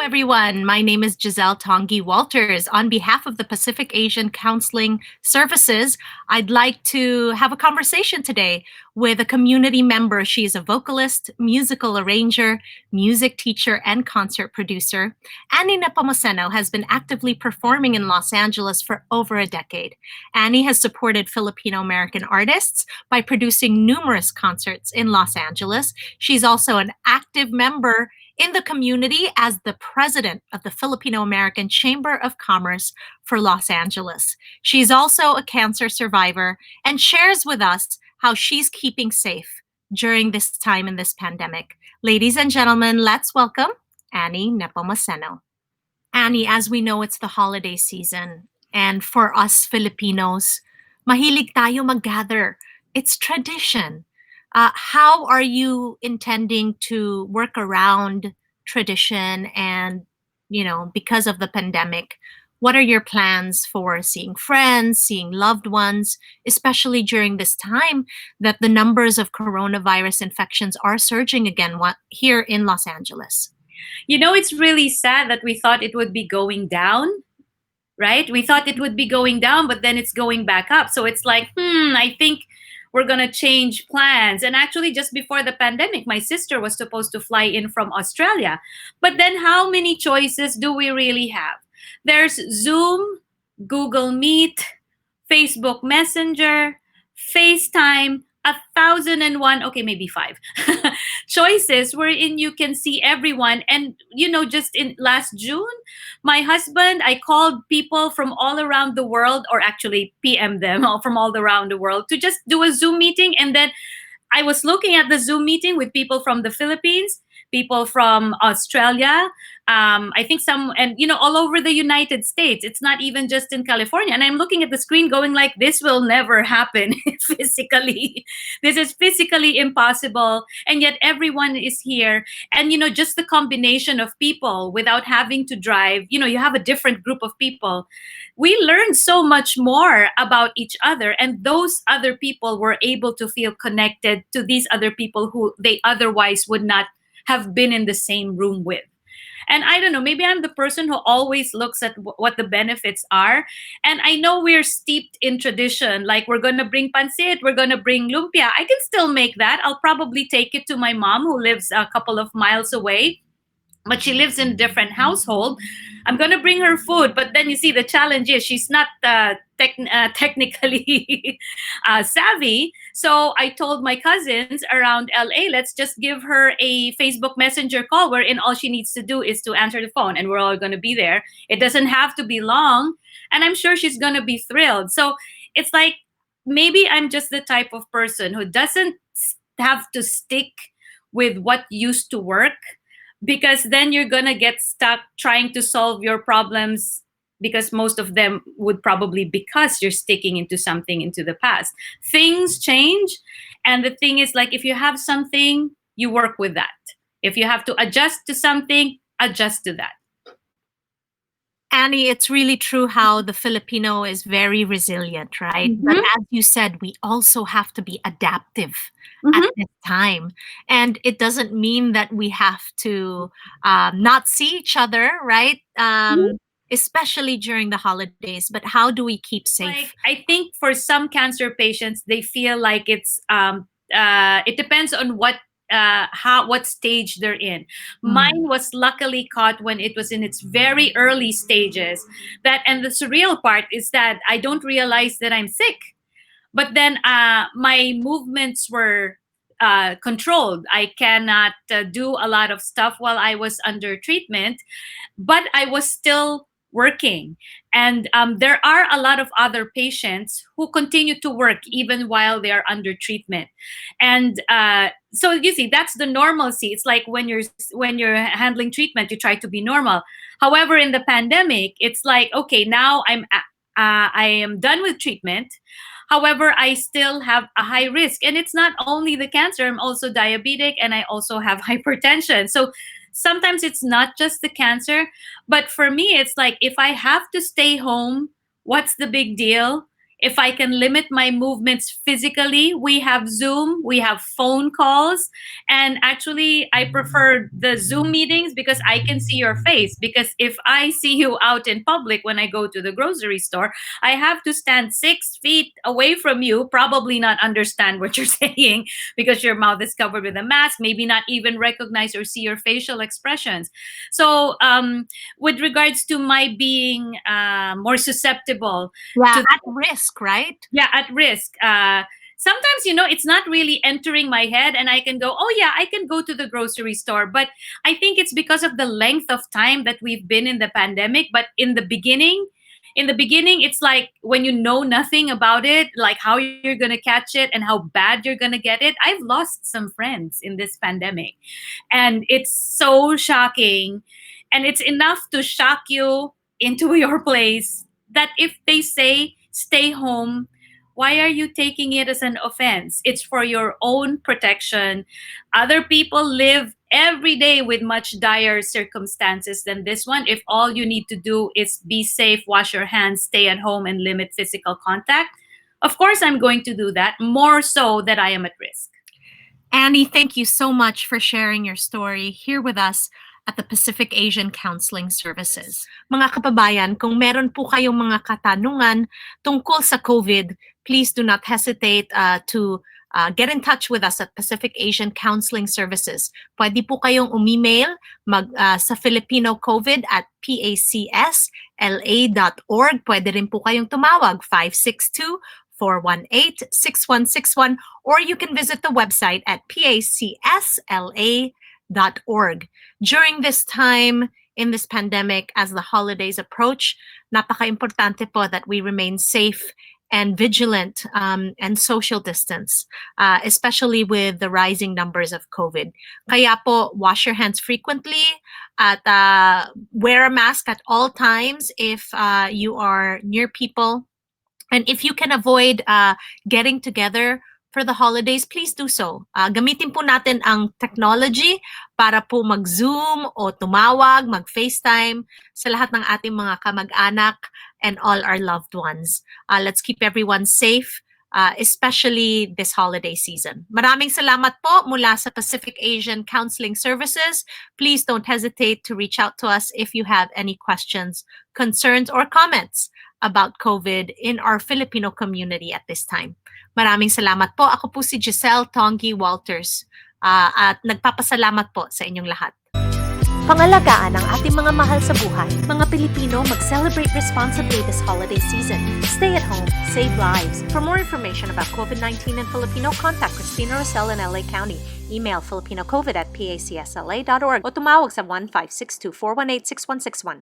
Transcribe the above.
everyone. My name is Giselle Tongi-Walters. On behalf of the Pacific Asian Counseling Services, I'd like to have a conversation today with a community member. She is a vocalist, musical arranger, music teacher, and concert producer. Annie Nepomuceno has been actively performing in Los Angeles for over a decade. Annie has supported Filipino American artists by producing numerous concerts in Los Angeles. She's also an active member in the community as the president of the Filipino American Chamber of Commerce for Los Angeles. She's also a cancer survivor and shares with us how she's keeping safe during this time in this pandemic. Ladies and gentlemen, let's welcome Annie Nepomuceno. Annie, as we know, it's the holiday season. And for us Filipinos, mahilig tayo maggather. It's tradition. How are you intending to work around tradition and, because of the pandemic, what are your plans for seeing friends, seeing loved ones, especially during this time that the numbers of coronavirus infections are surging again here in Los Angeles? It's really sad that we thought it would be going down, right? We thought it would be going down, but then it's going back up. So it's like, I think we're going to change plans. And actually, just before the pandemic, my sister was supposed to fly in from Australia. But then how many choices do we really have? There's Zoom, Google Meet, Facebook Messenger, FaceTime, 1,001, okay, maybe 5 choices wherein you can see everyone. And, just in last June, my husband, I called people from all around the world, or actually PM them all from all around the world to just do a Zoom meeting. And then I was looking at the Zoom meeting with people from the Philippines, people from Australia, I think some, and all over the United States. It's not even just in California. And I'm looking at the screen going like, this will never happen physically. This is physically impossible. And yet everyone is here. And, just the combination of people without having to drive, you have a different group of people. We learned so much more about each other. And those other people were able to feel connected to these other people who they otherwise would not have been in the same room with. And I don't know, maybe I'm the person who always looks at what the benefits are. And I know we're steeped in tradition, like we're going to bring pancit, we're going to bring lumpia. I can still make that. I'll probably take it to my mom who lives a couple of miles away, but she lives in a different household. I'm going to bring her food. But then you see, the challenge is she's not technically savvy. So I told my cousins around LA, let's just give her a Facebook Messenger call wherein all she needs to do is to answer the phone and we're all going to be there. It doesn't have to be long. And I'm sure she's going to be thrilled. So it's like, maybe I'm just the type of person who doesn't have to stick with what used to work, because then you're going to get stuck trying to solve your problems, because most of them would probably because you're sticking into something into the past. Things change. And the thing is, like, if you have something, you work with that. If you have to adjust to something, adjust to that. Annie, it's really true how the Filipino is very resilient, right? Mm-hmm. But as you said, we also have to be adaptive at this time. And it doesn't mean that we have to not see each other, right? Especially during the holidays. But how do we keep safe? Like, I think for some cancer patients, they feel like it's it depends on what stage they're in. Mine was luckily caught when it was in its very early stages. And the surreal part is that I don't realize that I'm sick, but then my movements were controlled. I cannot do a lot of stuff while I was under treatment, but I was still working. And there are a lot of other patients who continue to work even while they are under treatment. And so you see, that's the normalcy. It's like when you're handling treatment, you try to be normal. However, in the pandemic, it's like, okay, now I am done with treatment. However, I still have a high risk. And it's not only the cancer, I'm also diabetic and I also have hypertension. So sometimes it's not just the cancer, but for me, it's like, if I have to stay home, what's the big deal? If I can limit my movements physically, we have Zoom, we have phone calls. And actually, I prefer the Zoom meetings because I can see your face. Because if I see you out in public when I go to the grocery store, I have to stand 6 feet away from you, probably not understand what you're saying because your mouth is covered with a mask, maybe not even recognize or see your facial expressions. So, with regards to my being more susceptible Yeah, to, at risk, right? yeah, at risk. Sometimes, it's not really entering my head, and I can go, oh, yeah, I can go to the grocery store. But I think it's because of the length of time that we've been in the pandemic. But in the beginning, it's like when you know nothing about it, like how you're going to catch it and how bad you're going to get it. I've lost some friends in this pandemic, and it's so shocking. And it's enough to shock you into your place that if they say stay home, why are you taking it as an offense? It's for your own protection. Other people live every day with much dire circumstances than this one. If all you need to do is be safe, wash your hands, stay at home, and limit physical contact, of course I'm going to do that, more so that I am at risk. Annie, thank you so much for sharing your story here with us at the Pacific Asian Counseling Services. Mga kababayan, kung meron po kayong mga katanungan tungkol sa COVID, please do not hesitate to get in touch with us at Pacific Asian Counseling Services. Pwede po kayong umemail sa Filipino COVID at pacsla.org. Pwede rin po kayong tumawag 562-418-6161, or you can visit the website at pacsla.org. During this time, in this pandemic, as the holidays approach, napaka-importante po that we remain safe and vigilant and social distance, especially with the rising numbers of COVID. Kaya po, wash your hands frequently at wear a mask at all times if you are near people. And if you can avoid getting together for the holidays, please do so. Gamitin po natin ang technology para po mag-Zoom o tumawag, mag-FaceTime sa lahat ng ating mga kamag-anak and all our loved ones. Let's keep everyone safe, especially this holiday season. Maraming salamat po mula sa Pacific Asian Counseling Services. Please don't hesitate to reach out to us if you have any questions, concerns, or comments about COVID in our Filipino community at this time. Maraming salamat po. Ako po si Giselle Tongi-Walters at nagpapasalamat po sa inyong lahat. Pangalagaan ang ating mga mahal sa buhay. Mga Pilipino, mag-celebrate responsibly this holiday season. Stay at home, save lives. For more information about COVID-19 and Filipino, contact Christina Rosell in LA County. Email filipinocovid@pacsla.org o tumawag sa 1562-418-6161.